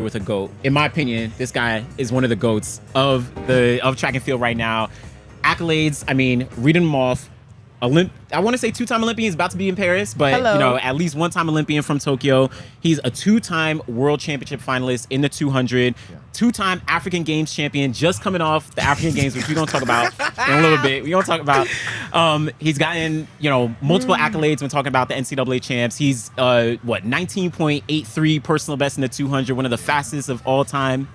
with a GOAT. In my opinion, this guy is one of the GOATs of track and field right now. Accolades, I mean, reading them off. I want to say two-time Olympian. He's about to be in Paris, but you know, at least one-time Olympian from Tokyo. He's a two-time World Championship finalist in the 200. Two-time African Games champion, just coming off the African Games, which we're gonna talk about in a little bit. We're gonna talk about. He's gotten multiple accolades when talking about the NCAA champs. He's 19.83 personal best in the 200, one of the fastest of all time.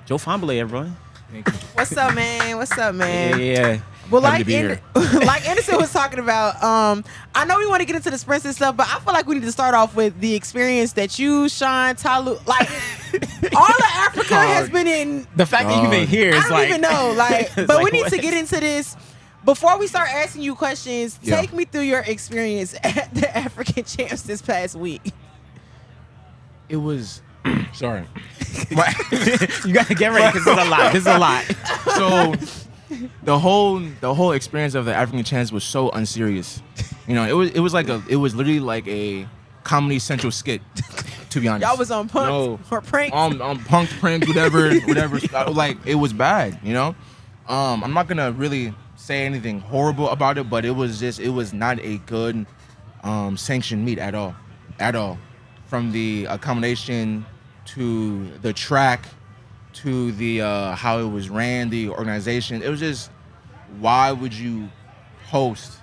Joe Fahnbulleh, everyone. Thank you. What's up, man? Yeah. Well, like Anderson was talking about, I know we want to get into the sprints and stuff, but I feel like we need to start off with the experience that you, Sean, Talu, like all of Africa has been in. The fact that you've been here is I don't even know, but like, we need to get into this. Before we start asking you questions, take me through your experience at the African Champs this past week. It was, sorry. You got to get ready because this is a lot. So the whole experience of the African Champs was so unserious. It was literally like a Comedy Central skit, to be honest. Y'all was on punk or prank? On punk, prank, whatever. Like, it was bad, I'm not gonna really say anything horrible about it, but it was not a good sanctioned meet at all. From the accommodation to the track to the how it was ran, the organization. It was just, why would you host,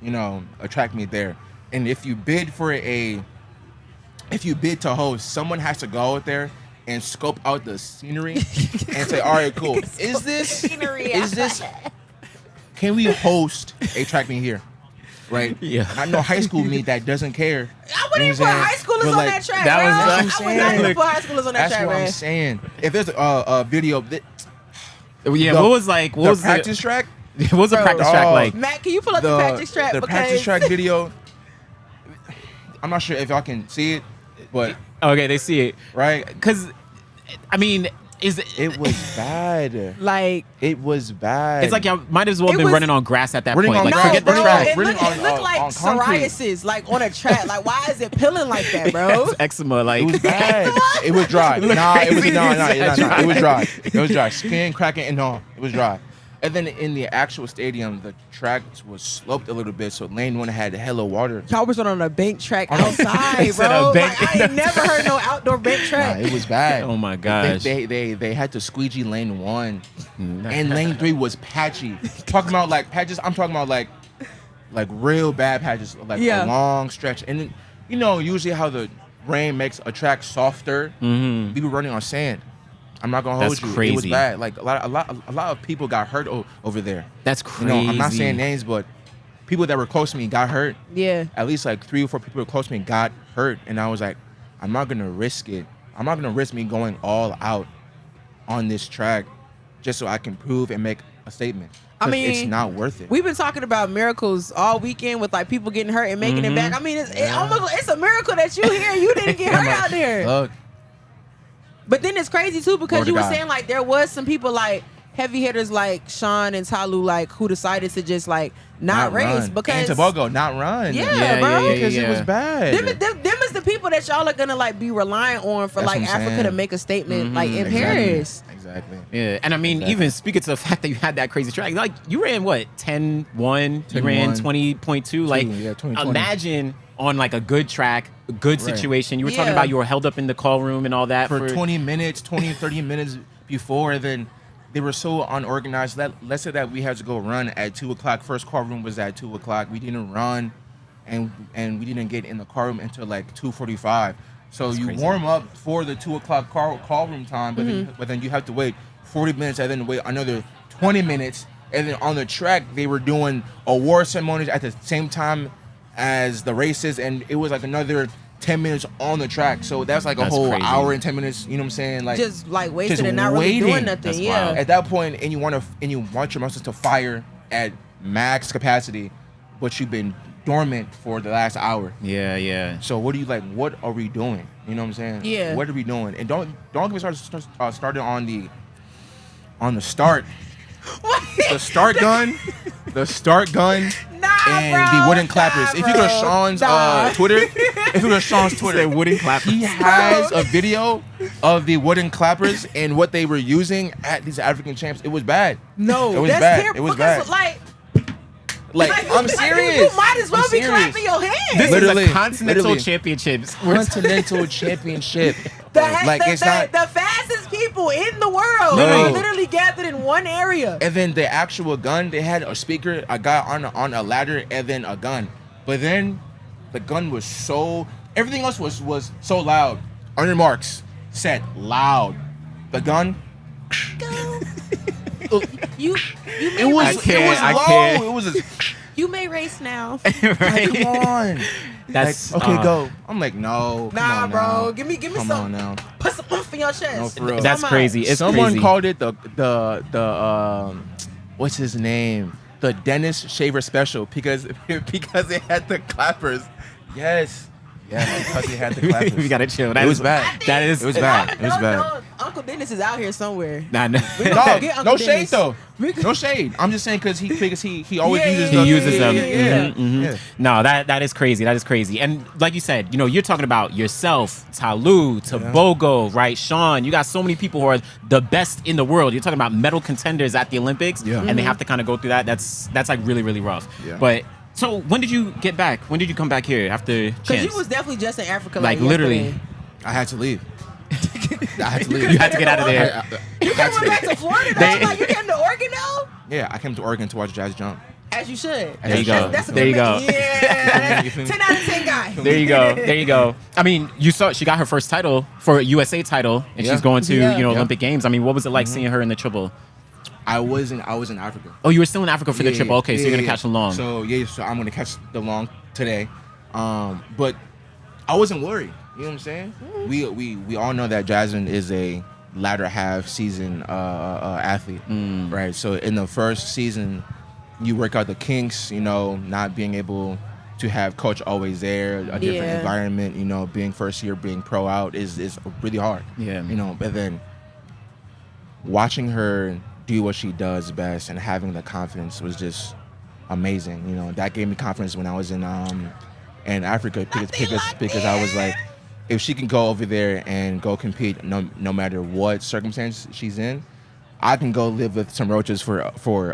a track meet there? And if you bid to host, someone has to go out there and scope out the scenery and say, all right, cool. Can we host a track meet here? Right? Yeah. I know high school meet that doesn't care. I wouldn't even put high schoolers on that track. That was I would not even put high schoolers on that track, That's what I'm saying. If there's a video that, what was the practice track? What was the practice track like? Matt, can you pull up the practice track? The practice track video. I'm not sure if y'all can see it, but okay, they see it, right? Because, I mean, it was bad. Like, it was bad. It's like y'all might as well have been running on grass at that point. Like, forget the track. It looked like psoriasis, like on a track. Like, why is it peeling like that, bro? It's eczema, like. It was bad. It was dry. It was dry. It was dry. Skin cracking and all. It was dry. And then in the actual stadium, the track was sloped a little bit, so lane one had hella water. Y'all was on a bank track outside, bro. Like, I ain't never heard no outdoor bank track. It was bad. Oh my gosh. They had to squeegee lane one, and lane three was patchy. Talking about like patches, I'm talking about like real bad patches, like a long stretch. And usually how the rain makes a track softer. We were running on sand. I'm not gonna hold you. Crazy. It was bad. Like a lot of people got hurt over there. That's crazy. I'm not saying names, but people that were close to me got hurt. Yeah. At least like 3 or 4 people close to me got hurt, and I was like, I'm not gonna risk it. I'm not gonna risk me going all out on this track just so I can prove and make a statement. I mean, it's not worth it. We've been talking about miracles all weekend with like people getting hurt and making it back. I mean, it's a miracle that you here. You didn't get hurt out there. Look. But then it's crazy too because you were saying like there was some people like heavy hitters like Sean and Talu like who decided to just like not race run. because and Tobago not run. Bro, because it was bad. Them is the people that y'all are gonna like be relying on for like Africa to make a statement like in Paris. Exactly. Yeah, and I mean even speaking to the fact that you had that crazy track, like you ran what 10-1, you ran 20.2, like 2020. Imagine on like a good track, a good situation. You were talking about you were held up in the call room and all that for 20 minutes, 30 minutes before. And then they were so unorganized. Let's say that we had to go run at 2 o'clock. First call room was at 2 o'clock. We didn't run, and we didn't get in the car room until like 2:45. So that's crazy. Warm up for the 2 o'clock call room time, but then you have to wait 40 minutes and then wait another 20 minutes. And then on the track, they were doing award ceremonies at the same time as the races, and it was like another 10 minutes on the track. So that's like a whole crazy. Hour and 10 minutes, you know what I'm saying? Like just like wasted and not really doing nothing. Wild. At that point, and you want your muscles to fire at max capacity, but you've been dormant for the last hour. Yeah. So what are we doing? You know what I'm saying? Yeah. What are we doing? And don't get me started on the start. What? The start gun. The start gun. Nah, and the wooden clappers. If you go to Sean's Twitter, wooden clappers. He has a video of the wooden clappers and what they were using at these African champs. It was bad. No, it was that's bad. terrible. It was Because, bad. I'm serious. You might as well be clapping your hands. This Literally, is a continental literally. championships. Continental championship. The fastest people in the world No. are literally gathered in one area. And then the actual gun, they had a speaker, a guy on a ladder, and then a gun. But then the gun was everything else was so loud. On your marks, set, loud. The gun. You It was low. It was you may race now. like, come on. That's like, okay, go. I'm like, no. Nah, come on bro. now. Give me Come some. on now. Put some oomph in your chest. No, for real. That's crazy. It's Someone crazy. called it the what's his name? The Dennis Shaver Special because it had the clappers. Yes. Yeah, because it had the clappers. We gotta chill. It was bad. That is. It was bad. It was bad. No, Uncle Dennis is out here somewhere. Nah, no. No shade Dennis. though. We could- No shade. I'm just saying because he always Yeah, uses yeah, them. He uses them. Yeah. Mhm. No, that is crazy. That is crazy. And like you said, you're talking about yourself, Talu, Tobogo, right? Sean, you got so many people who are the best in the world. You're talking about medal contenders at the Olympics, and they have to kind of go through that. That's like really, really rough. Yeah. But so when did you get back? When did you come back here after Because champs? you was definitely just in Africa. Like, literally. yesterday. I had to leave. I had to leave. You had to get out of there. You came back to Florida. Though? Like, you came to Oregon though. Yeah, I came to Oregon to watch Jazz jump. As you should. There you go. That's a There you good go. man. Yeah. You feel me? 10 out of 10 guy. There you go. There you go. I mean, you saw she got her first title for a USA title, and Yeah. she's going to Yeah. Olympic Games. I mean, what was it like seeing her in the triple? I was in Africa. Oh, you were still in Africa for the Yeah, triple. Okay, so yeah, you're gonna yeah. catch the long. So I'm gonna catch the long today. But I wasn't worried. You know what I'm saying? We all know that Jazmin is a latter half season athlete, right? So in the first season, you work out the kinks. Not being able to have coach always there, a different environment. Being first year, being pro out is really hard. Yeah. But then watching her do what she does best and having the confidence was just amazing. That gave me confidence when I was in Africa because I was like, if she can go over there and go compete no matter what circumstance she's in, I can go live with some roaches for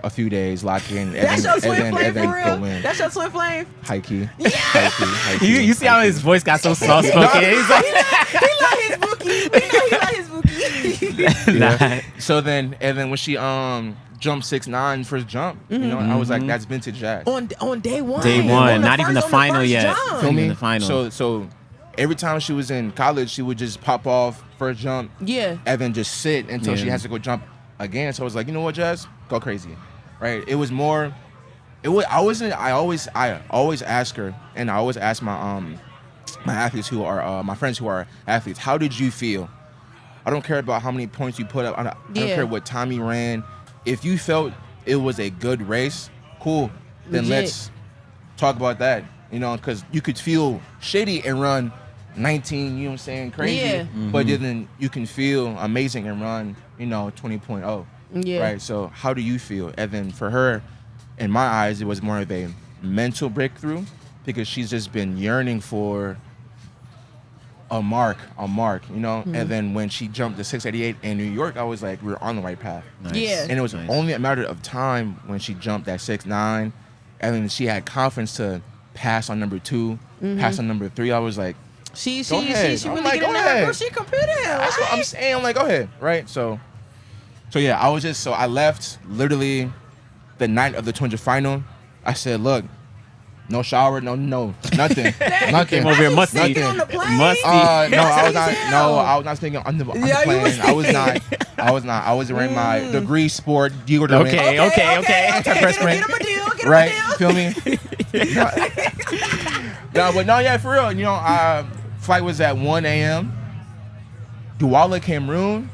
a few days, lock in, That's your swim flame then for real? go in. That's your swim flame? High key. Yeah. High key. You see how his voice got so soft spoken? He's like, He like his bookie. We know he like his bookie. nah. So then when she jumped 6'9" first jump, I was like, that's vintage Jazz. on day one. Day one, On the not even the first final yet. jump. Feel me? in the final. So every time she was in college, she would just pop off first jump, Yeah. and then just sit until she Yeah. has to go jump again. So I was like, you know what, Jazz, go crazy, right? It was more. It was. I always ask her, and I always ask my athletes who are my friends who are athletes. How did you feel? I don't care about how many points you put up. I don't care what time you ran. If you felt it was a good race, cool. Then Legit. let's talk about that. Because you could feel shitty and run 19, you know what I'm saying, crazy. Yeah. But then you can feel amazing and run, 20.0. Yeah. Right? So how do you feel? And then for her, in my eyes, it was more of a mental breakthrough because she's just been yearning for a mark, And then when she jumped to 688 in New York, I was like, we're on the right path. Nice. Yeah. And it was Nice. only a matter of time when she jumped at 6'9", and then she had confidence to pass on number 2, pass on number 3. I was like, She Go ahead. she I'm really like, getting go there. ahead. Bro, she competing. that's what I'm saying. I'm like, go ahead, right? So yeah, I left literally the night of the 200 final. I said, look, no shower, no, nothing. Came over here musty. Sneaking on the plane? Musty. No, I was not. Hell. No, I was not thinking on the Yeah, you plane. was I was not. I was wearing my degree sport deodorant. Okay. Antiperspirant. Get him a deal. Get him Right? a deal. Feel me? No, but no, yeah, for real. Flight was at 1 a.m. Douala, Cameroon.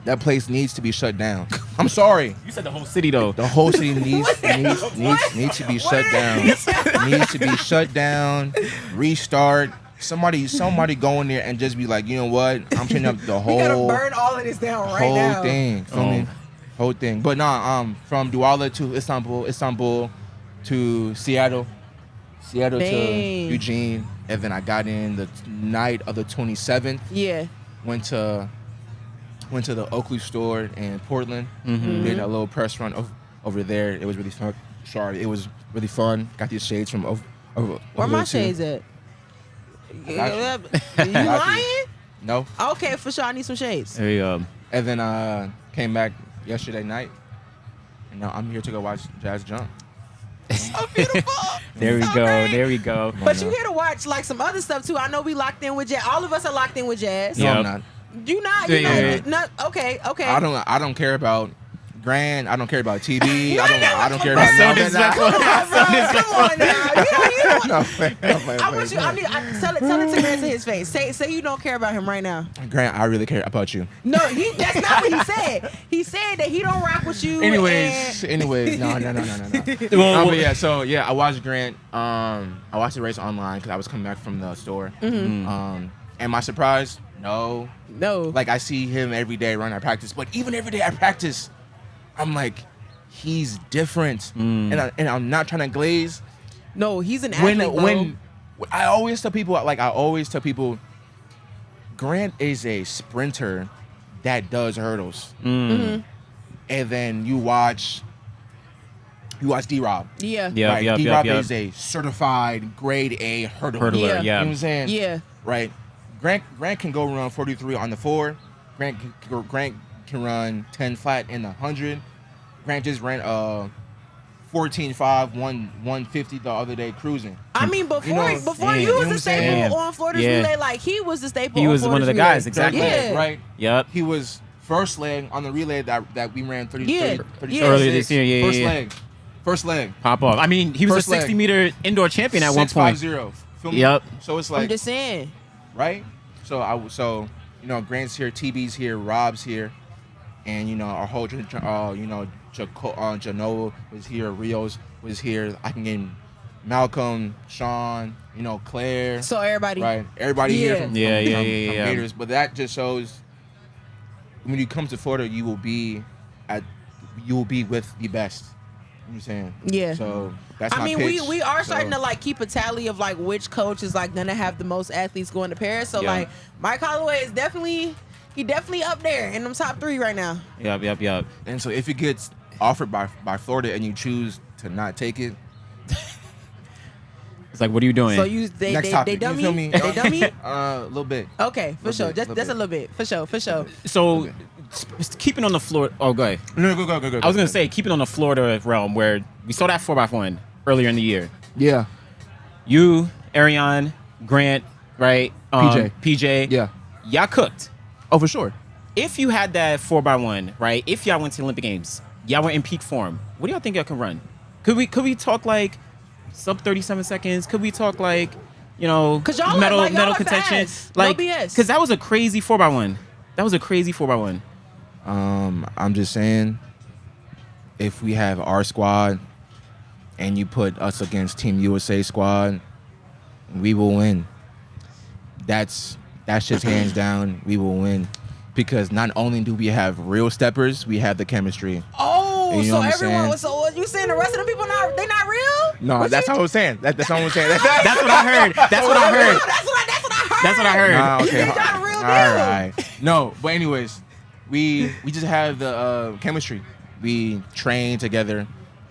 That place needs to be shut down. I'm sorry. You said the whole city though. The whole city needs to be shut down. Needs to be shut down. Restart. Somebody go in there and just be like, you know what? I'm turning up the We gotta whole burn all of this down right now. thing. Feel me? Whole thing. But from Douala to Istanbul, to Seattle to Eugene, and then I got in the night of the 27th. Yeah. Went to the Oakley store in Portland. Did a little press run over there. It was really fun. It was really fun. Got these shades from over Where my shades at? You lying? No. Okay, for sure. I need some shades. There you go. And then came back yesterday night, and now I'm here to go watch Jazz jump. So beautiful. There we So go. great. There we go. But you here to watch like some other stuff too. I know we locked in with Jazz. All of us are locked in with Jazz. No, Yep. I'm not. You not? Yeah. Not okay. I don't care about Grant. I don't care about TV. I don't care about So none of disrespectful. that. Come on now. You No, I want you. Tell it to Grant to his face. Say you don't care about him right now. Grant, I really care about you. No, that's not what he said. He said that he don't rock with you. Anyways, no. But yeah, I watched Grant. I watched the race online because I was coming back from the store. And my surprise, no. Like I see him every day running at practice, but even every day at practice, I'm like, he's different, and I'm not trying to glaze. No, he's an athlete. When I always tell people, Grant is a sprinter that does hurdles. And then you watch D-Rob. Yeah. Yeah. D-Rob is a certified grade A hurdler. Yeah. You know what I'm saying? Yeah. Right. Grant can go run 43 on the 4. Grant can run 10 flat in the 100. Grant just ran 14.5, 150 the other day cruising. I mean, before you was the staple on Florida's relay, like he was the staple. He was one of the guys, exactly. Yeah. Right. Yep. He was first leg on the relay that we ran 30, Yeah. 30 Earlier this year, yeah. First leg. Pop off. I mean, he was First a leg. 60-meter indoor champion at one point. 650. Feel me? Yep. So it's I'm like, just saying. right? So Grant's here, TB's here, Rob's here, and our whole Janova was here, Rios was here. I can get Malcolm, Sean, Claire. So everybody. Right. Everybody here from Gators. But that just shows when you come to Florida, you will be with the best. You know what I'm saying? Yeah. So that's my I mean, pitch. we are starting So- to like keep a tally of like which coach is like gonna have the most athletes going to Paris. So Yeah. like Mike Holloway is definitely up there in them top 3 right now. Yep. And so if it gets offered by Florida and you choose to not take it, It's like, what are you doing? So next they topic. dummy? You feel me? They dummy? A little bit. Okay, for sure. Little That's bit. a little bit. For sure. So, keeping on the Florida. Oh, go ahead. No, go. I was gonna say, keeping on the Florida realm, where we saw that 4x1 earlier in the year. Yeah. You, Ariane, Grant, right? PJ. Yeah. Y'all cooked. Oh, for sure. If you had that 4x1, right? If y'all went to the Olympic Games, y'all were in peak form. What do y'all think y'all can run? Could we talk like sub 37 seconds? Could we talk like, y'all medal contention? fast. Like, No BS. because that was a crazy 4x1. I'm just saying, if we have our squad and you put us against Team USA squad, we will win. That's just hands down, we will win. Because not only do we have real steppers, we have the chemistry. Oh, You know so what I'm everyone. saying? So what you saying? The rest of the people they not real? No, that's what I was saying. That's what I was saying. That's what I heard. That's what I heard. That's what I heard. Nah, okay. You think y'all the real deal? All right. No, but anyways, we just have the chemistry. We train together.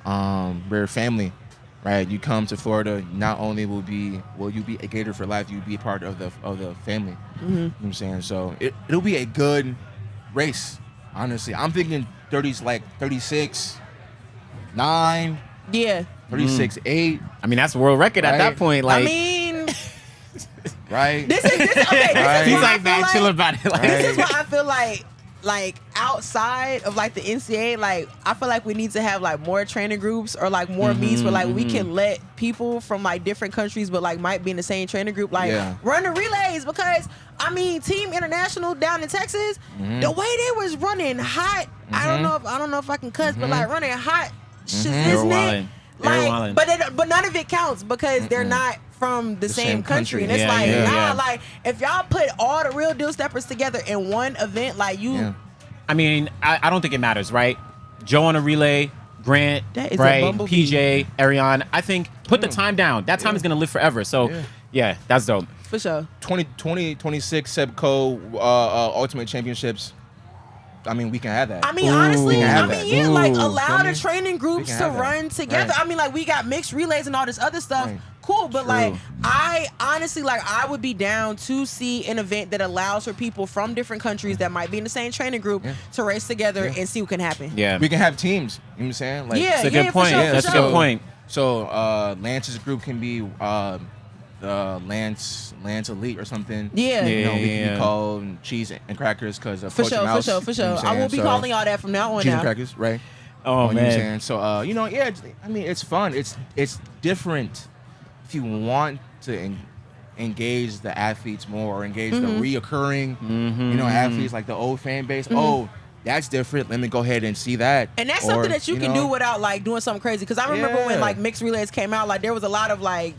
We're family, right? You come to Florida, not only will you be a Gator for life, you'll be a part of the family. You know what I'm saying? So it'll be a good race, honestly. I'm thinking 30s, like 36, 9, Yeah. 36, 8. I mean, that's world record at Right. that point. Like, I mean, Right? this is okay. Right. he's why I like, feel man, chill about it. Like, This is why I feel like outside of like the NCAA, like I feel like we need to have like more training groups or like more meets where like we can let people from like different countries but like might be in the same training group like run the relays, because I mean Team International down in Texas, the way they was running hot, I don't know if I can cuss, but like running hot They were wildin'. like, but none of it counts because they're not from the same country. And it's Yeah, like, yeah. like if y'all put all the real deal steppers together in one event, like you. Yeah. I mean, I don't think it matters, right? Joe on a relay, Grant, That is a right, bumblebee. PJ, Ariane. I think put the time down. That time is going to live forever. So, yeah, that's dope. For sure. 26 Sebco Ultimate Championships. I mean, we can have that. I mean, honestly, like allow the Ooh. training groups to run together. Right. I mean, like we got mixed relays and all this other stuff. Right. Cool, but True. like I honestly like I would be down to see an event that allows for people from different countries that might be in the same training group to race together and see what can happen. Yeah. We can have teams. You know what I'm saying? Like, Yeah, That's a good point. for sure, That's a for sure. good point. So Lance's group can be Lance Elite or something. Yeah. You know, we Yeah. can be called Cheese and Crackers because of For Coach sure, Mouse. for sure. You know what I'm I will be saying? So, calling all that from now on. Cheese Now. and Crackers, right? Oh, You know what I'm man. saying? So, you know, yeah, I mean, it's fun. It's different if you want to engage the athletes more or engage the reoccurring, you know, athletes like the old fan base. Oh, that's different. Let me go ahead and see that. And that's Or, something that you can know, do without like doing something crazy. Because I remember when Yeah. like mixed relays came out, like there was a lot of like,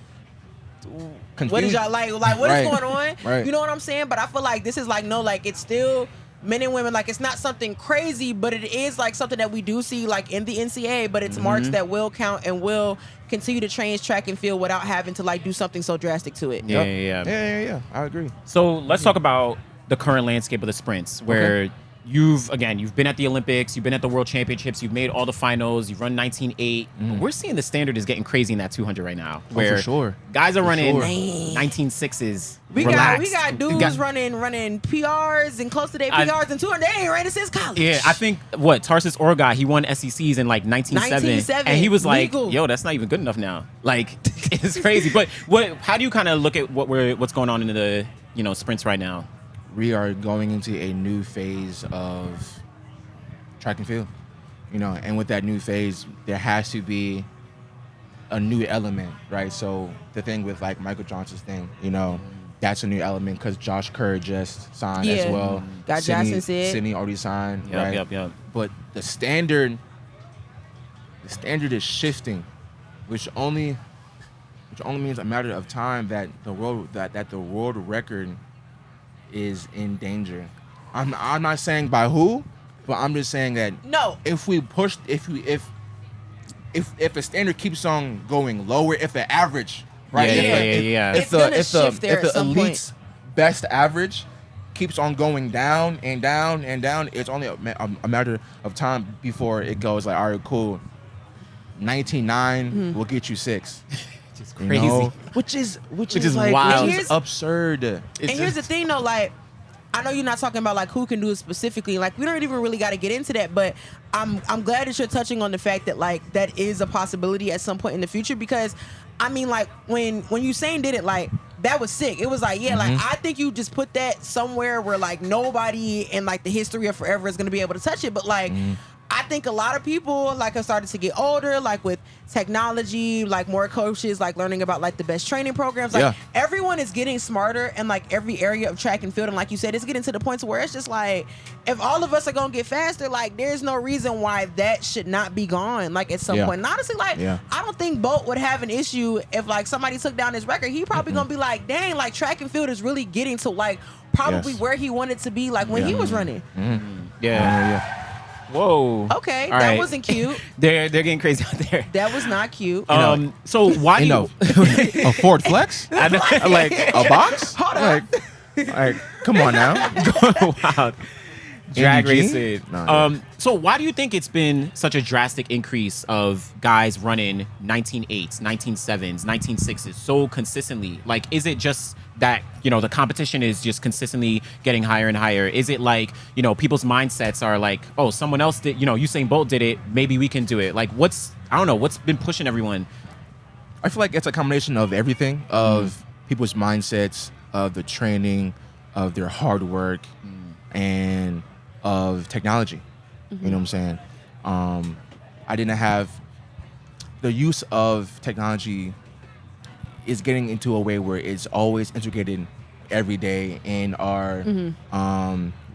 what is confusion. y'all like what is Right. going on? Right. You know what I'm saying? But I feel like this is like no, like it's still men and women. Like it's not something crazy, but it is like something that we do see like in the NCAA. But it's marks that will count and will continue to change track and field without having to like do something so drastic to it. Yeah, Yep. Yeah. I agree. So let's talk about the current landscape of the sprints, where you've been at the Olympics, you've been at the World Championships, you've made all the finals, you've run 19.8. We're seeing the standard is getting crazy in that 200 right now, where for sure. guys are running sure. 19.6s. We relaxed. got dudes running PRs and close to their PRs and 200. They ain't running since college. Yeah, I think Tarsus Orgai, he won SECs in like 19.7, and he was like, legal. "Yo, that's not even good enough now." Like, it's crazy. But how do you kind of look at what's going on in the sprints right now? We are going into a new phase of track and field, and with that new phase, there has to be a new element, right? So the thing with like Michael Johnson's thing, that's a new element because Josh Kerr just signed as well. Got Jackson said. Sydney already signed, right? Yep. But the standard is shifting, which only means a matter of time that the world record is in danger. I'm not saying by who, but I'm just saying that if we push, if the standard keeps on going lower, if the average, right? Yeah. If the elite's best average keeps on going down and down and down, it's only a matter of time before it goes like, all right, cool, 19.9 will get you 6. It's crazy. Which is like, wild. Which is absurd. Here's the thing though, like, I know you're not talking about like who can do it specifically. Like we don't even really got to get into that, but I'm glad that you're touching on the fact that like that is a possibility at some point in the future, because I mean like when Usain did it, like that was sick. It was like, like I think you just put that somewhere where like nobody in like the history of forever is going to be able to touch it, but like I think a lot of people like have started to get older, like with technology, like more coaches, like learning about like the best training programs. Like everyone is getting smarter in like every area of track and field. And like you said, it's getting to the point where it's just like, if all of us are going to get faster, like there's no reason why that should not be gone. Like at some point. And honestly, like I don't think Bolt would have an issue if like somebody took down his record. He probably going to be like, dang, like track and field is really getting to like probably where he wanted to be like when he was running. Yeah. Whoa. Okay, all that right. wasn't cute. They're getting crazy out there. That was not cute. So why do you a Ford Flex? like a box? Hold on. Like, come on now. Wow. Drag Eugene? racing. No. So why do you think it's been such a drastic increase of guys running 19.8s, 19.7s, 19.6s so consistently? Like, is it just that, the competition is just consistently getting higher and higher? Is it like, people's mindsets are like, oh, someone else did, Usain Bolt did it, maybe we can do it. Like, what's been pushing everyone? I feel like it's a combination of everything, of people's mindsets, of the training, of their hard work, and of technology. You know what I'm saying? I didn't have the use of technology is getting into a way where it's always integrated every day in our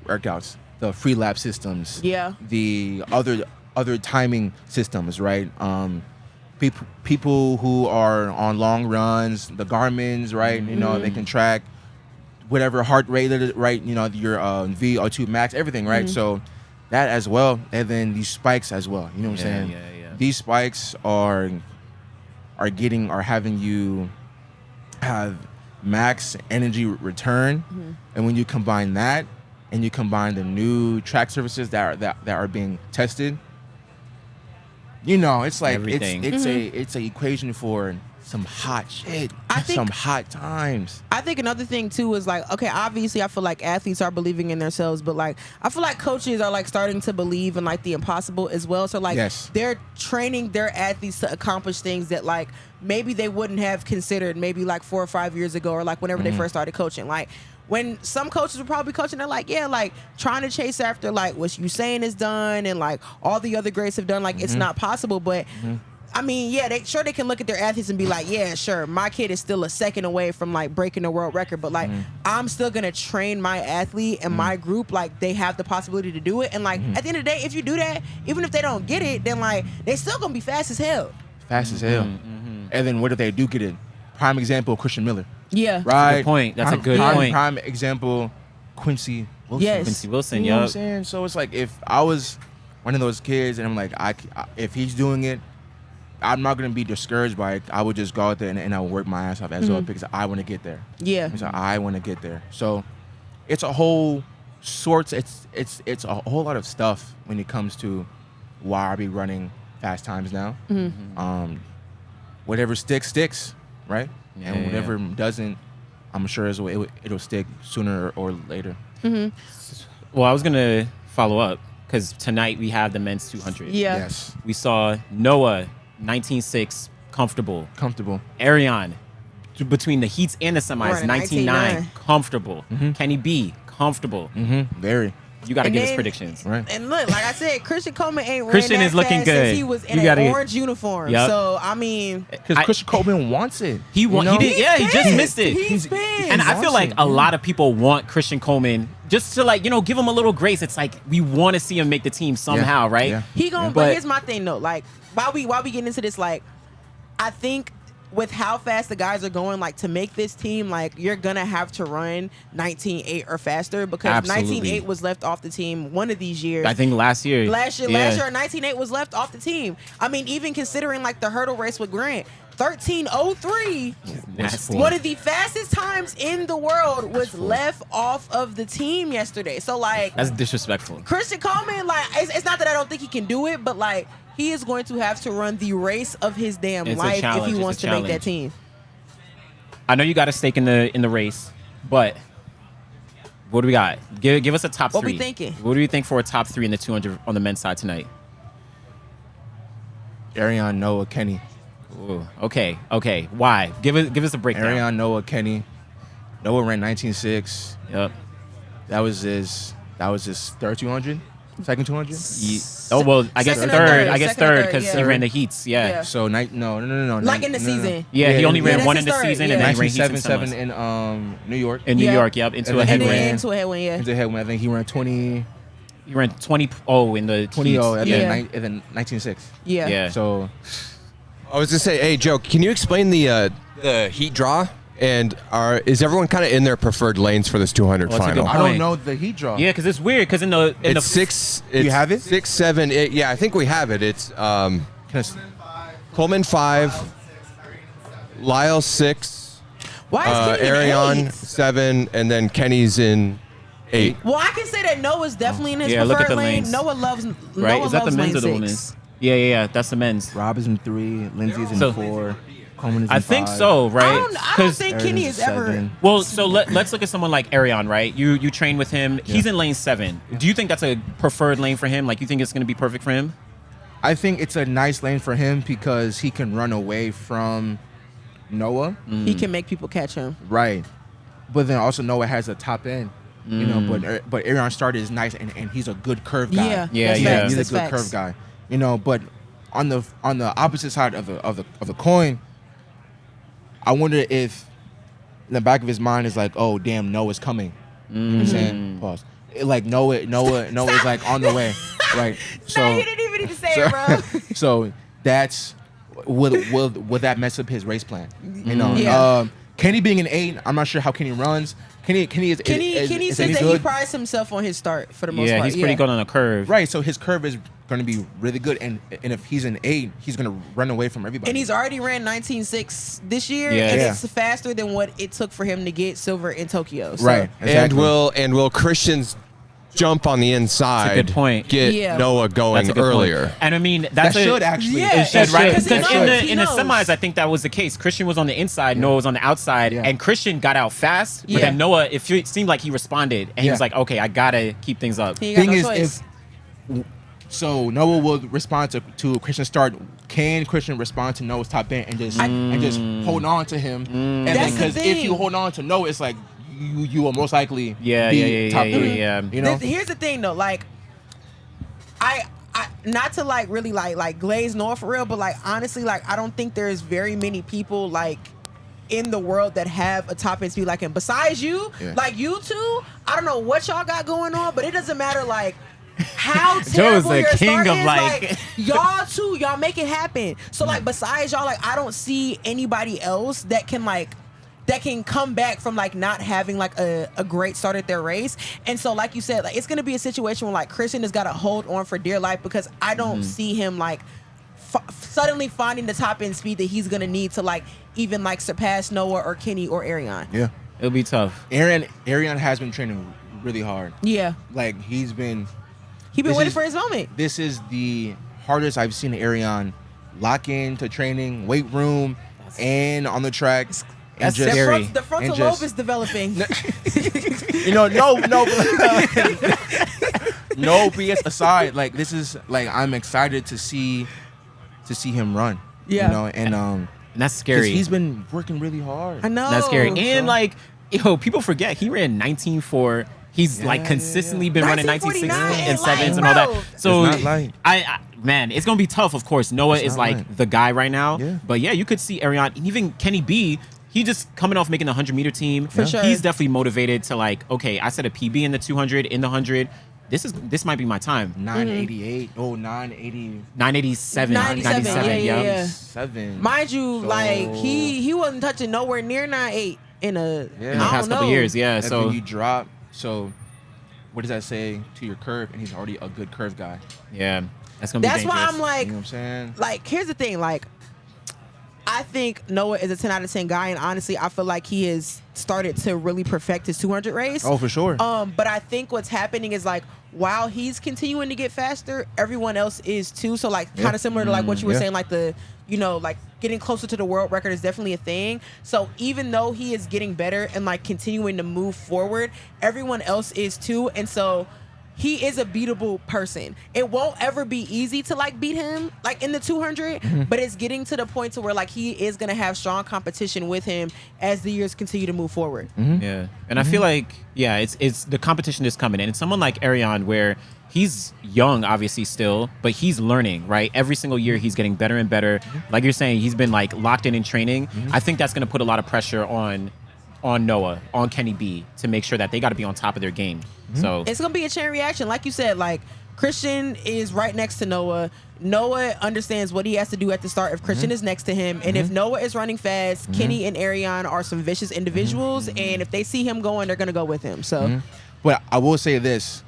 workouts, the free lap systems, the other timing systems, right? People who are on long runs, the Garmin's, right? They can track whatever heart rate, right? Your VO2 max, everything, right? So that as well, and then these spikes as well. You know what I'm saying? these spikes are having you have max energy return, and when you combine that and you combine the new track surfaces that are being tested, it's like Everything. it's a equation for some hot shit. Some hot times. I think another thing too is like, okay, obviously I feel like athletes are believing in themselves, but like I feel like coaches are like starting to believe in like the impossible as well. So like they're training their athletes to accomplish things that like maybe they wouldn't have considered maybe like 4 or 5 years ago, or like whenever they first started coaching. Like when some coaches were probably coaching, they're like, yeah, like trying to chase after like what Usain has done and like all the other greats have done. Like it's not possible, but I mean, yeah, they can look at their athletes and be like, yeah, sure, my kid is still a second away from like breaking the world record, but like I'm still gonna train my athlete and my group like they have the possibility to do it. And like at the end of the day, if you do that, even if they don't get it, then like they still gonna be fast as hell. And then what if they do get it? Prime example, Christian Miller. Yeah, right. That's a good point. Prime example, Quincy Wilson. Yes. Quincy Wilson. You know what I'm saying? So it's like if I was one of those kids and I'm like, if he's doing it, I'm not going to be discouraged by it. I would just go out there and I would work my ass off as well because I want to get there. Yeah. So I want to get there. So it's a whole sorts. It's a whole lot of stuff when it comes to why I be running fast times now. Whatever sticks, right? Yeah, and whatever doesn't, I'm sure it'll stick sooner or later. Well, I was going to follow up because tonight we have the men's 200. Yeah. Yes. We saw Noah 19.6 comfortable. Arion between the heats and the semis 19.9 comfortable. Kenny B comfortable. Very. You got to give us predictions. Right. And look, like I said, Christian Coleman ain't Christian ran is that looking fast good. since he was in an orange uniform. Yep. So I mean, Because Christian Coleman wants it. He did. Yeah, he just missed it. He's been. And I feel like a lot of people want Christian Coleman just to like, give him a little grace. It's like we want to see him make the team somehow, right? Yeah. He gonna. But here's my thing though. Like while we get into this, like I think with how fast the guys are going, like to make this team, like you're gonna have to run 19.8 or faster because 19.8 was left off the team one of these years. I think last year 19.8 was left off the team. I mean, even considering like the hurdle race with Grant, 13:03, one of the fastest times in the world, was left off of the team yesterday. So like that's disrespectful. Christian Coleman, like it's not that I don't think he can do it, but like he is going to have to run the race of his damn life if he wants to make that team. I know you got a stake in the race, but what do we got? Give us a top three. What we thinking? What do you think for a top 3 in the 200 on the men's side tonight? Arion, Noah, Kenny. Ooh, okay. Why? Give us a breakdown. Arion, Noah, Kenny. Noah ran 19.6. Yep. That was his third 200. Second 200? Oh, well, I guess third. I guess third because he ran the heats. Yeah. Yeah. So, no. Like in the season. Yeah, he only ran one in the third, season and then he ran heats and 19.77 semis. in New York. In New York, yep. Into a headwind. Into a headwind, yeah. Into a headwind. I think he ran 20. He ran 20 in the 20 heats. and then 19.6. Yeah. Yeah. So, I was gonna say, hey Joe, can you explain the heat draw? And is everyone kind of in their preferred lanes for this 200 Well, that's a final? good I don't know the heat draw. Yeah, because it's weird. Because in the It's six. It's you have it? 6, 7, 8. Yeah, I think we have it. It's Coleman 5, Lyle 6, Why is Kenny Arion in 8? 7, and then Kenny's in 8. Well, I can say that Noah's definitely in his Yeah, look at preferred the lane. lanes. Noah loves right? Noah Is that the loves men's or the lane women's? 6. Yeah. That's the men's. Rob is in 3. Lindsay's in So- 4. Coleman is in I think 5. so, right? I don't think Kenny is ever. 7. Well, so let's look at someone like Arion, right? You train with him. He's in lane 7. Do you think that's a preferred lane for him? Like, you think it's going to be perfect for him? I think it's a nice lane for him because he can run away from Noah. He can make people catch him. Right. But then also Noah has a top end. You know, but Arion started is nice and he's a good curve guy. Yeah, that's yeah. facts, He's a that's good facts. curve guy. You know, but on the opposite side of the coin, I wonder if in the back of his mind is like, oh damn, Noah's coming. You know what I'm saying? Pause. Like Noah is like on the way. Right. So No, you didn't even need to say it, bro. so that's will that mess up his race plan? You know. Yeah. Kenny being an 8, I'm not sure how Kenny runs. Kenny Kenny is says that he prides himself on his start for the most part. He's pretty good on a curve. Right, so his curve is going to be really good. And if he's an 8, he's going to run away from everybody. And he's already ran 19.6 this year, Yeah. and Yeah. it's faster than what it took for him to get silver in Tokyo. So. Right. Exactly. And will Christian's jump on the inside That's a good point. get Noah going That's a good earlier? point. And I mean, that that's should actually. Yeah, It should, right? Because Because he knows. in the He knows. semis, I think that was the case. Christian was on the inside, Noah was on the outside, Yeah. and Christian got out fast. But Yeah. then Noah, it seemed like he responded, and he was like, "Okay, I gotta keep things up." He ain't got Thing no is, choice. so Noah will respond to Christian's start. Can Christian respond to Noah's top end and just hold on to him? And That's then the because if thing. you hold on to Noah, it's like you will most likely Yeah, be top 3. yeah. You know. Here's the thing though, like I not to like really like glaze Noah for real, but like honestly, like I don't think there's very many people like in the world that have a top end speed like him. Besides you, like you two, I don't know what y'all got going on, but it doesn't matter like how terrible the your king start of, is. like- Y'all two, y'all make it happen. So like besides y'all, like I don't see anybody else that can come back from like not having like a great start at their race. And so like you said, like it's gonna be a situation where like Christian has got to hold on for dear life, because I don't see him like suddenly finding the top end speed that he's gonna need to like even like surpass Noah or Kenny or Arion. Yeah. It'll be tough. Arion has been training really hard. Yeah, Like he's been waiting for his moment. This is the hardest I've seen Arion lock into training, weight room, and on the track. And That's just, scary. The frontal and just- lobe is developing. no BS aside, like this is like I'm excited to see him run. Yeah. You know, and And that's 'cause scary. he's been working really hard. I know. That's scary. And so- like, people forget he ran 19.4. He's like consistently been running 19.6 and 7s and all bro. that. So It's not light. I man, it's gonna be tough. Of course, Noah is not like light. the guy right now. Yeah. But yeah, you could see Arion and even Kenny B. He just coming off making the 100-meter team. For sure. He's definitely motivated to like, okay, I set a PB in the 200, in the 100. This might be my time. 988. Oh, 980. 987. 97, yeah. 7. Mind you, So- like he wasn't touching nowhere near 9.8 in a Yeah. In the I past don't couple know. years, yeah. And So then you drop. So, what does that say to your curve? And he's already a good curve guy. yeah, that's gonna be That's dangerous. why I'm like, You know what I'm saying? like here's the thing, like I think Noah is a 10 out of 10 guy, and honestly, I feel like he has started to really perfect his 200 race. Oh, for sure. But I think what's happening is like while he's continuing to get faster, everyone else is too. So like kind of similar to like what you were Yeah. saying, like the like getting closer to the world record is definitely a thing. So even though he is getting better and like continuing to move forward, everyone else is too. And so he is a beatable person. It won't ever be easy to like beat him like in the 200, but it's getting to the point to where like he is gonna have strong competition with him as the years continue to move forward. Yeah, and I feel like it's the competition is coming in. And someone like Arion, where he's young, obviously still, but he's learning, right? Every single year he's getting better and better. Like you're saying, he's been like locked in training. I think that's gonna put a lot of pressure on Noah, on Kenny B, to make sure that they got to be on top of their game. So It's gonna be a chain reaction, like you said. Like Christian is right next to Noah. Noah understands what he has to do at the start if Christian is next to him, and if Noah is running fast, Kenny and Arion are some vicious individuals, and if they see him going, they're gonna go with him. So But I will say this: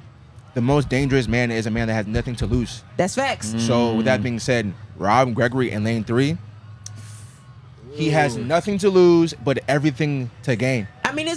the most dangerous man is a man that has nothing to lose. that's facts. So with that being said, Rob Gregory in lane 3, he has nothing to lose but everything to gain. I mean,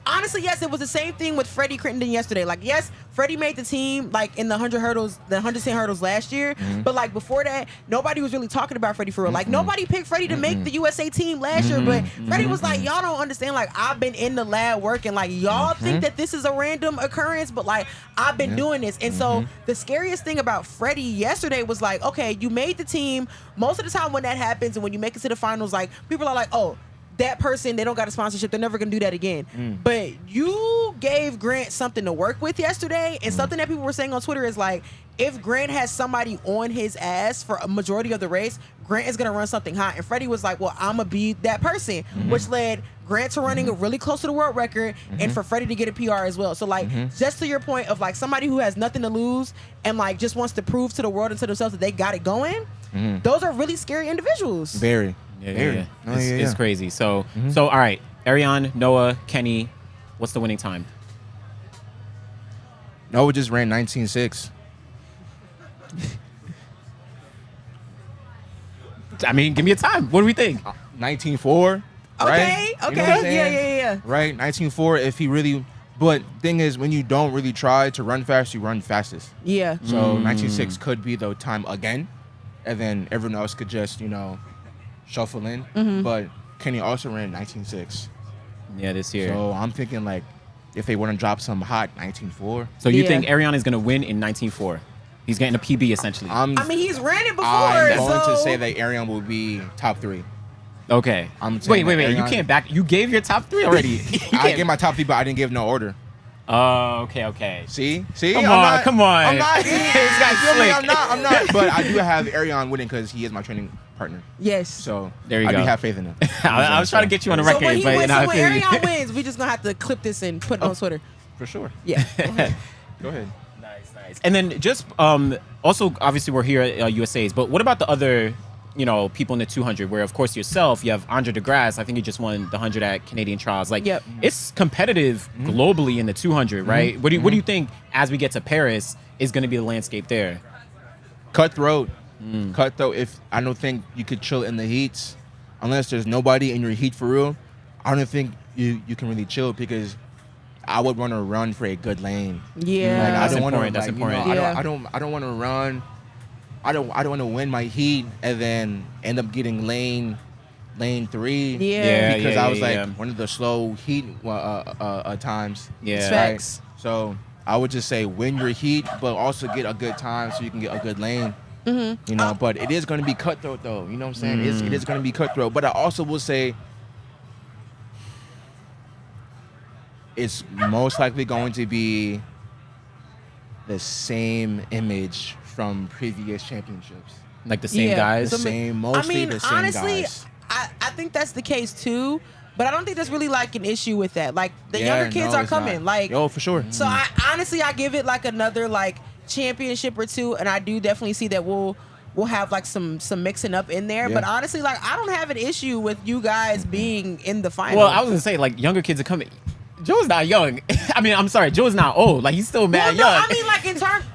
honestly, yes, it was the same thing with Freddie Crittenden yesterday. Like, yes, Freddie made the team like in the 100 hurdles, the 110 hurdles last year. But like before that, nobody was really talking about Freddie for real. Like nobody picked Freddie to make the USA team last year. But Freddie was like, y'all don't understand. Like I've been in the lab working. Like y'all think that this is a random occurrence, but like I've been doing this. And so the scariest thing about Freddie yesterday was like, okay, you made the team. Most of the time when that happens and when you make it to the finals, like people are like, oh, that person, they don't got a sponsorship, they're never gonna do that again. But you gave Grant something to work with yesterday, and something that people were saying on Twitter is like, if Grant has somebody on his ass for a majority of the race, Grant is gonna run something hot. And Freddie was like, well, I'm gonna be that person, which led Grant to running really close to the world record, and for Freddie to get a PR as well. So like, just to your point of like somebody who has nothing to lose and like just wants to prove to the world and to themselves that they got it going, those are really scary individuals. Very. yeah. Oh, It's crazy. So all right, Arion, Noah, Kenny, what's the winning time? Noah just ran 19.6. I mean, give me a time. What do we think? 19.4. Okay. Right? Okay. You know what I'm Yeah. saying? Right. 19.4. If he really, but thing is, when you don't really try to run fast, you run fastest. Yeah. So 19.6 could be the time again, and then everyone else could just shuffle in. But Kenny also ran 19.6. Yeah, this year. So I'm thinking like, if they want to drop some hot 19.4. So you think Arion is going to win in 19.4? He's getting a PB essentially. I mean, he's ran it before. I'm going so to say that Arion will be top 3. Okay. Wait. You can't back. You gave your top 3 already. I gave my top 3, but I didn't give no order. Oh, okay. See? Come on. I'm not. This guy's slick. I'm not. But I do have Arion winning because he is my training partner. Yes. So there you I go. do have faith in him. I was trying to get you on the record, when but Arion wins, we just gonna have to clip this and put it on Twitter. For sure. Yeah. Go ahead. Nice. And then just also, obviously, we're here at USA's, but what about the other, people in the 200? Where of course yourself, you have Andre DeGrasse. I think he just won the 100 at Canadian Trials. Like, it's competitive globally in the 200, right? What do you think as we get to Paris is going to be the landscape there? Cutthroat. If I don't think you could chill in the heats unless there's nobody in your heat for real. I don't think you can really chill because I would want to run for a good lane. Yeah. Like, That's important. That's important. I don't want to run. I don't want to win my heat and then end up getting lane 3. Yeah. Because I was one of the slow heat times. Yeah. Facts. So I would just say win your heat, but also get a good time so you can get a good lane. But it is going to be cutthroat though. You know what I'm saying? It is going to be cutthroat. But I also will say it's most likely going to be the same image from previous championships. Like the same guys? The same honestly, guys. I think that's the case too. But I don't think there's really like an issue with that. Like the younger kids are coming. Not. Like for sure. So I give it like another like championship or two, and I do definitely see that we'll have like some mixing up in there. But honestly, like I don't have an issue with you guys being in the final. Well, I was gonna say like younger kids are coming. Joe's not young. I mean, I'm sorry, Joe's not old. Like he's still mad young. I mean, like in terms.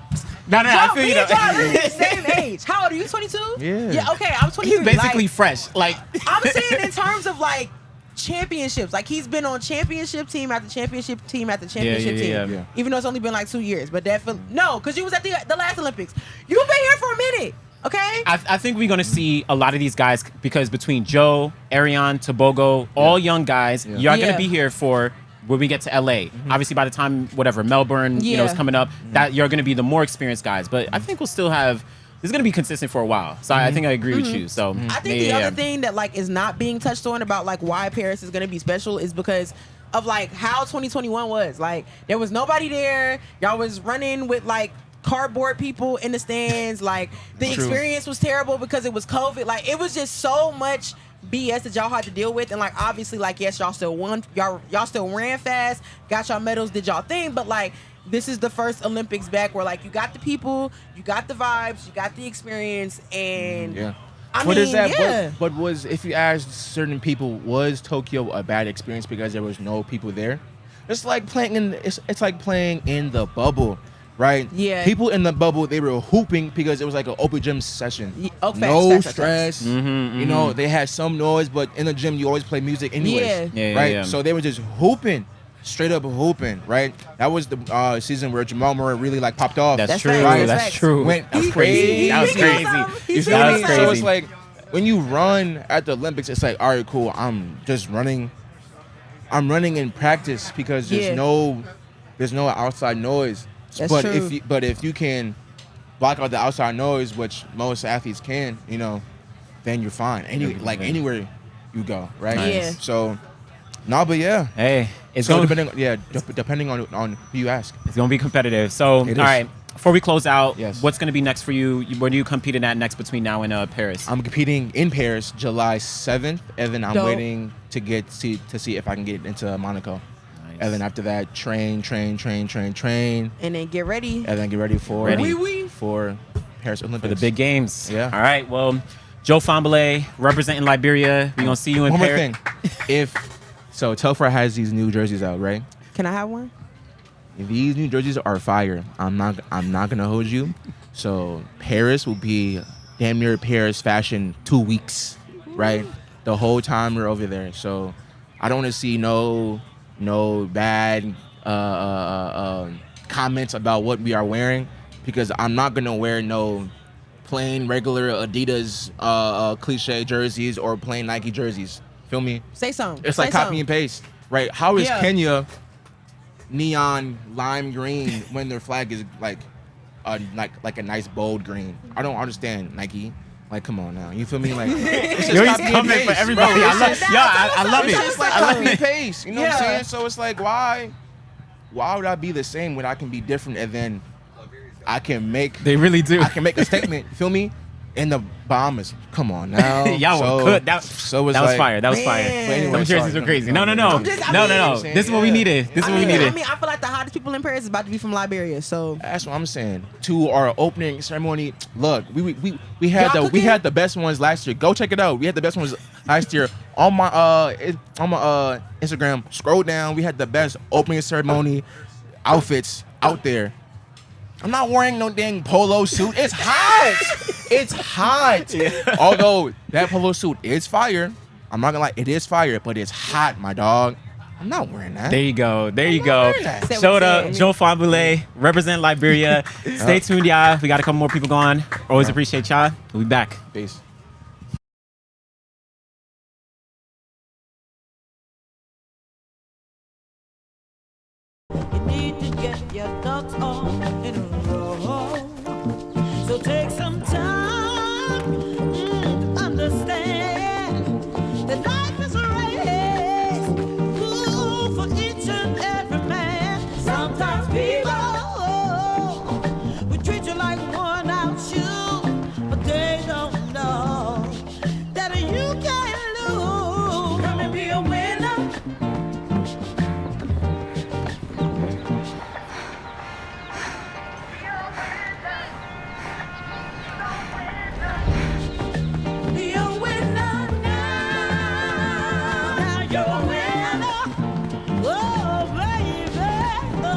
No, I feel you. Me and John are the same age. How old are you? 22? Yeah. Okay, I'm 23. He's basically fresh. Like I'm saying in terms of like championships. Like he's been on championship team after championship team after championship team. Yeah. Even though it's only been like 2 years, but no, because you was at the last Olympics. You've been here for a minute. Okay. I think we're gonna see a lot of these guys because between Joe, Arion, Tobogo, all young guys, you're gonna be here for when we get to LA. Obviously, by the time Melbourne, is coming up, that you're gonna be the more experienced guys. But I think we'll still have. This is gonna be consistent for a while. So I think I agree with you. So I think the other thing that like is not being touched on about like why Paris is gonna be special is because of like how 2021 was. Like there was nobody there. Y'all was running with like cardboard people in the stands. Like the experience was terrible because it was COVID. Like it was just so much BS that y'all had to deal with. And like obviously like yes, y'all still won. Y'all still ran fast, got y'all medals, did y'all thing, but like this is the first Olympics back where like you got the people, you got the vibes, you got the experience, and what is that? Yeah. But was, if you asked certain people, was Tokyo a bad experience because there was no people there? It's like playing in the bubble, right? Yeah. People in the bubble, they were hooping because it was like an open gym session. No stress. You know, they had some noise, but in the gym you always play music anyways. Right? So they were just hooping. Straight up hooping, right? That was the season where Jamal Murray really like popped off. That's true. Right? That's true. That's crazy. That was crazy. You feel me? So it's like when you run at the Olympics, it's like, all right, cool. I'm just running. I'm running in practice because there's no outside noise. That's true. But if you can block out the outside noise, which most athletes can, then you're fine. Anywhere you go, right? Nice. Yeah. So. No, but yeah. Hey, it's so going depending on who you ask. It's going to be competitive. So, all right, before we close out, what's going to be next for you? Where do you compete in at next between now and Paris? I'm competing in Paris July 7th, and then I'm waiting to see if I can get into Monaco. Nice. And then after that, train. And then get ready. And then get ready for Paris Olympics. For the big games. Yeah. All right, well, Joe Fahnbulleh, representing Liberia. We're going to see you in Paris. One more thing. So Telfar has these new jerseys out, right? Can I have one? These new jerseys are fire. I'm not gonna hold you. So Paris will be damn near Paris fashion 2 weeks, right? The whole time we're over there. So I don't want to see no bad comments about what we are wearing, because I'm not gonna wear no plain regular Adidas cliche jerseys or plain Nike jerseys. Feel me? Say something. It's like copy and paste, right? How is Kenya neon lime green when their flag is like a nice bold green? I don't understand, Nike. Like, come on now. You feel me? Like, it's just You're copy and coming paste, for everybody. bro. I love it. It's just like copy and paste. You know what I'm saying? So it's like, why would I be the same when I can be different, and then I can make They really do. I can make a statement. You feel me? In the Bahamas. Come on now. Y'all were good. That was fire. That was fire. anyway, Them jerseys sorry. are crazy. No. No. This is what we needed. This is what we needed. I mean, I feel like the hottest people in Paris is about to be from Liberia. So That's what I'm saying. To our opening ceremony, look, we had Y'all we had the best ones last year. Go check it out. We had the best ones last year. On my Instagram, scroll down. We had the best opening ceremony outfits out there. I'm not wearing no dang polo suit. It's hot. It's hot. Yeah. Although that polo suit is fire. I'm not gonna lie, it is fire, but it's hot, my dog. I'm not wearing that. There you go. that. Showed up, Joe Fahnbulleh, represent Liberia. Stay tuned, y'all. We got a couple more people going. Always appreciate y'all. We'll be back. Peace. You need to get your ducks on in a row. So take some